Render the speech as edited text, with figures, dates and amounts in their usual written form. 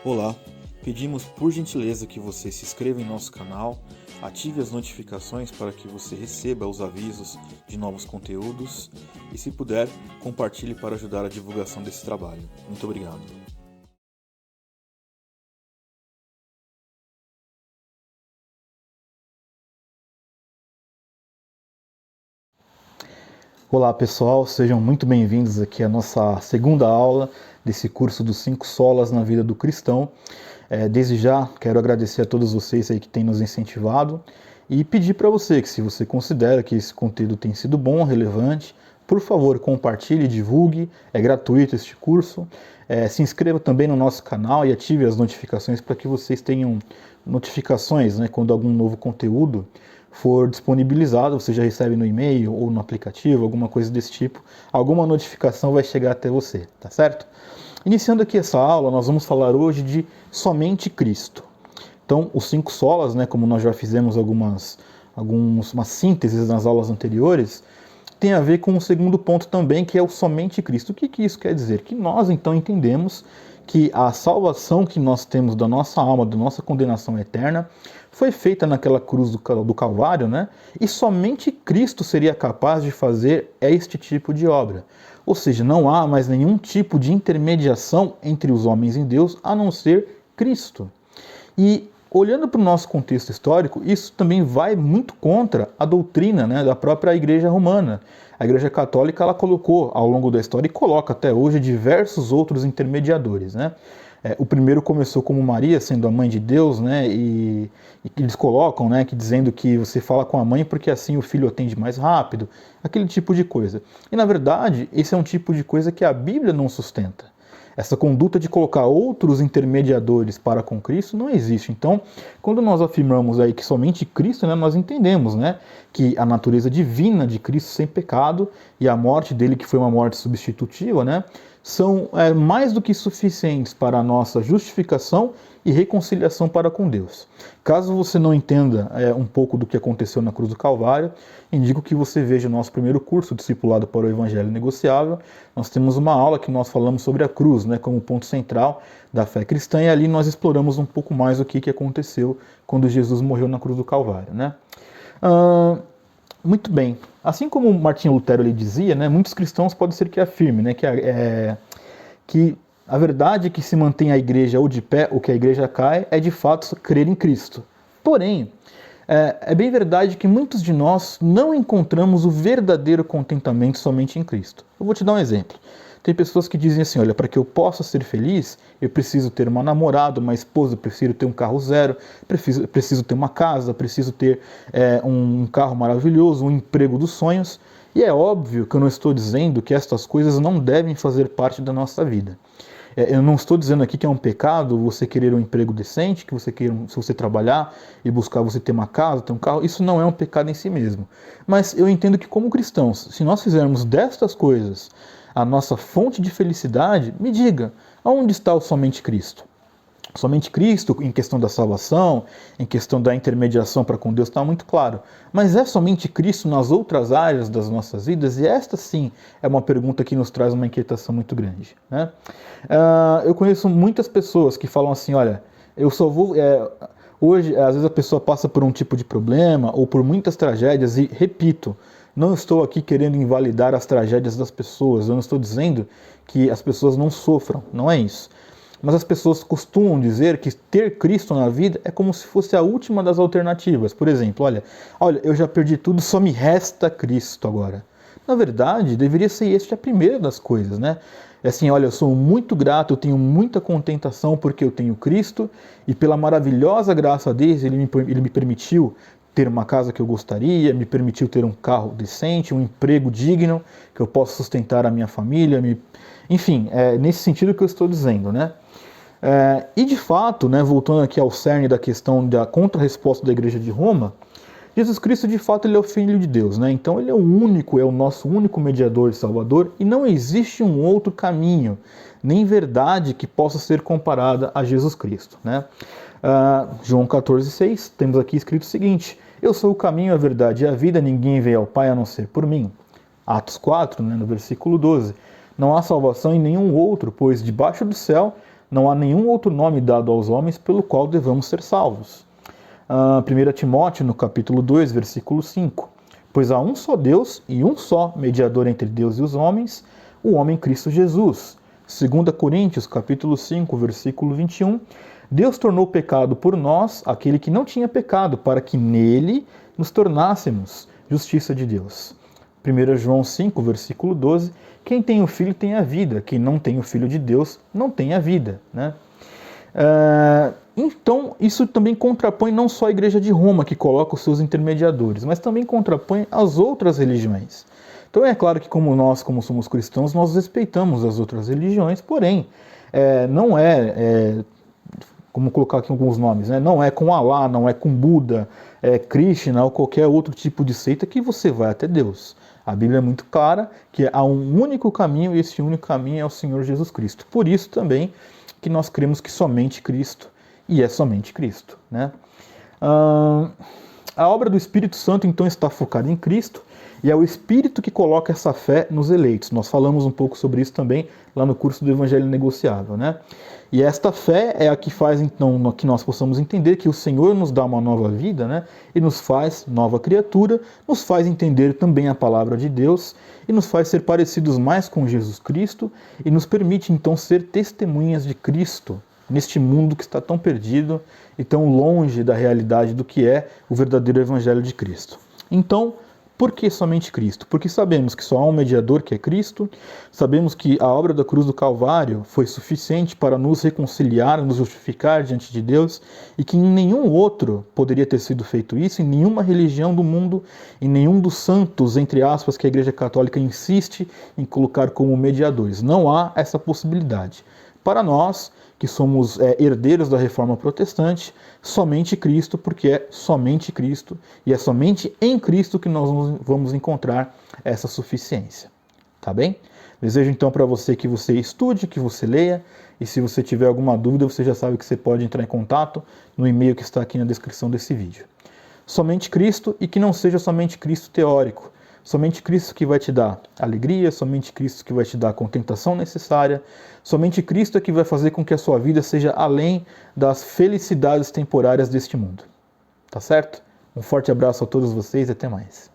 Olá, pedimos por gentileza que você se inscreva em nosso canal, ative as notificações para que você receba os avisos de novos conteúdos e, se puder, compartilhe para ajudar a divulgação desse trabalho. Muito obrigado. Olá pessoal, sejam muito bem-vindos aqui à nossa segunda aula desse curso dos 5 solas na vida do cristão. Desde já quero agradecer a todos vocês aí que têm nos incentivado e pedir para você que, se você considera que esse conteúdo tem sido bom, relevante, por favor, compartilhe, divulgue, é gratuito este curso. Se inscreva também no nosso canal e ative as notificações para que vocês tenham notificações, né, quando algum novo conteúdo for disponibilizado. Você já recebe no e-mail ou no aplicativo, alguma coisa desse tipo, alguma notificação vai chegar até você, tá certo? Iniciando aqui essa aula, nós vamos falar hoje de somente Cristo. Então, os 5 solas, né, como nós já fizemos algumas sínteses nas aulas anteriores, tem a ver com o segundo ponto também, que é o somente Cristo. O que isso quer dizer? Que nós então entendemos que a salvação que nós temos da nossa alma, da nossa condenação eterna, foi feita naquela cruz do Calvário, né? E somente Cristo seria capaz de fazer este tipo de obra. Ou seja, não há mais nenhum tipo de intermediação entre os homens e Deus, a não ser Cristo. E olhando para o nosso contexto histórico, isso também vai muito contra a doutrina, né, da própria Igreja Romana. A Igreja Católica ela colocou ao longo da história e coloca até hoje diversos outros intermediadores, né? O primeiro começou como Maria, sendo a mãe de Deus, né? E eles colocam, né, que dizendo que você fala com a mãe porque assim o filho atende mais rápido, aquele tipo de coisa. E na verdade, esse é um tipo de coisa que a Bíblia não sustenta. Essa conduta de colocar outros intermediadores para com Cristo não existe. Então, quando nós afirmamos aí que somente Cristo, né, nós entendemos, né, que a natureza divina de Cristo sem pecado e a morte dele, que foi uma morte substitutiva, né, são mais do que suficientes para a nossa justificação e reconciliação para com Deus. Caso você não entenda um pouco do que aconteceu na cruz do Calvário, indico que você veja o nosso primeiro curso, Discipulado para o Evangelho Negociável. Nós temos uma aula que nós falamos sobre a cruz, né, como ponto central da fé cristã, e ali nós exploramos um pouco mais o que aconteceu quando Jesus morreu na cruz do Calvário, né? Muito bem. Assim como Martinho Lutero ele dizia, né, muitos cristãos pode ser que afirmem, né, que a verdade que se mantém a igreja ou de pé ou que a igreja cai é de fato crer em Cristo. Porém, é bem verdade que muitos de nós não encontramos o verdadeiro contentamento somente em Cristo. Eu vou te dar um exemplo. Tem pessoas que dizem assim, olha, para que eu possa ser feliz, eu preciso ter uma namorada, uma esposa, eu preciso ter um carro zero, preciso ter uma casa, preciso ter um carro maravilhoso, um emprego dos sonhos. E é óbvio que eu não estou dizendo que estas coisas não devem fazer parte da nossa vida. Eu não estou dizendo aqui que é um pecado você querer um emprego decente, que você queira, se você trabalhar e buscar você ter uma casa, ter um carro, isso não é um pecado em si mesmo. Mas eu entendo que, como cristãos, se nós fizermos destas coisas a nossa fonte de felicidade, me diga, aonde está o somente Cristo? Somente Cristo, em questão da salvação, em questão da intermediação para com Deus, está muito claro. Mas é somente Cristo nas outras áreas das nossas vidas? E esta sim é uma pergunta que nos traz uma inquietação muito grande, né? Eu conheço muitas pessoas que falam assim, olha, eu só vou... hoje, às vezes a pessoa passa por um tipo de problema ou por muitas tragédias e, repito, não estou aqui querendo invalidar as tragédias das pessoas, eu não estou dizendo que as pessoas não sofram, não é isso. Mas as pessoas costumam dizer que ter Cristo na vida é como se fosse a última das alternativas. Por exemplo, olha, eu já perdi tudo, só me resta Cristo agora. Na verdade, deveria ser este a primeira das coisas, né? É assim, olha, eu sou muito grato, eu tenho muita contentação porque eu tenho Cristo e pela maravilhosa graça dele, ele me permitiu ter uma casa que eu gostaria, me permitiu ter um carro decente, um emprego digno, que eu possa sustentar a minha família, enfim, é nesse sentido que eu estou dizendo, né? E de fato, né, voltando aqui ao cerne da questão da contra-resposta da Igreja de Roma, Jesus Cristo de fato ele é o Filho de Deus, né? Então ele é o nosso único mediador e salvador, e não existe um outro caminho, nem verdade que possa ser comparada a Jesus Cristo, né? João 14,6, temos aqui escrito o seguinte, eu sou o caminho, a verdade e a vida, ninguém veio ao Pai a não ser por mim. Atos 4, né, no versículo 12, não há salvação em nenhum outro, pois debaixo do céu Não há nenhum outro nome dado aos homens pelo qual devamos ser salvos. 1 Timóteo, no capítulo 2, versículo 5. Pois há um só Deus e um só mediador entre Deus e os homens, o homem Cristo Jesus. 2 Coríntios, capítulo 5, versículo 21. Deus tornou pecado por nós aquele que não tinha pecado, para que nele nos tornássemos justiça de Deus. 1 João 5, versículo 12. Quem tem o Filho tem a vida, quem não tem o Filho de Deus não tem a vida, né? Então, isso também contrapõe não só a Igreja de Roma, que coloca os seus intermediadores, mas também contrapõe as outras religiões. Então, é claro que como somos cristãos, nós respeitamos as outras religiões, porém, não como colocar aqui alguns nomes, né? Não é com Alá, não é com Buda, Krishna ou qualquer outro tipo de seita que você vai até Deus. A Bíblia é muito clara que há um único caminho e esse único caminho é o Senhor Jesus Cristo. Por isso também que nós cremos que somente Cristo e é somente Cristo, né? A obra do Espírito Santo então está focada em Cristo e é o Espírito que coloca essa fé nos eleitos. Nós falamos um pouco sobre isso também lá no curso do Evangelho Negociável, né? E esta fé é a que faz então que nós possamos entender que o Senhor nos dá uma nova vida, né? E nos faz nova criatura, nos faz entender também a palavra de Deus e nos faz ser parecidos mais com Jesus Cristo e nos permite então ser testemunhas de Cristo neste mundo que está tão perdido e tão longe da realidade do que é o verdadeiro Evangelho de Cristo. Então, por que somente Cristo? Porque sabemos que só há um mediador, que é Cristo, sabemos que a obra da cruz do Calvário foi suficiente para nos reconciliar, nos justificar diante de Deus, e que em nenhum outro poderia ter sido feito isso, em nenhuma religião do mundo, em nenhum dos santos, entre aspas, que a Igreja Católica insiste em colocar como mediadores. Não há essa possibilidade. Para nós, que somos herdeiros da Reforma Protestante, somente Cristo, porque é somente Cristo, e é somente em Cristo que nós vamos encontrar essa suficiência. Tá bem? Desejo então para você que você estude, que você leia, e se você tiver alguma dúvida, você já sabe que você pode entrar em contato no e-mail que está aqui na descrição desse vídeo. Somente Cristo, e que não seja somente Cristo teórico, somente Cristo que vai te dar alegria, somente Cristo que vai te dar a contentação necessária, somente Cristo é que vai fazer com que a sua vida seja além das felicidades temporárias deste mundo. Tá certo? Um forte abraço a todos vocês e até mais.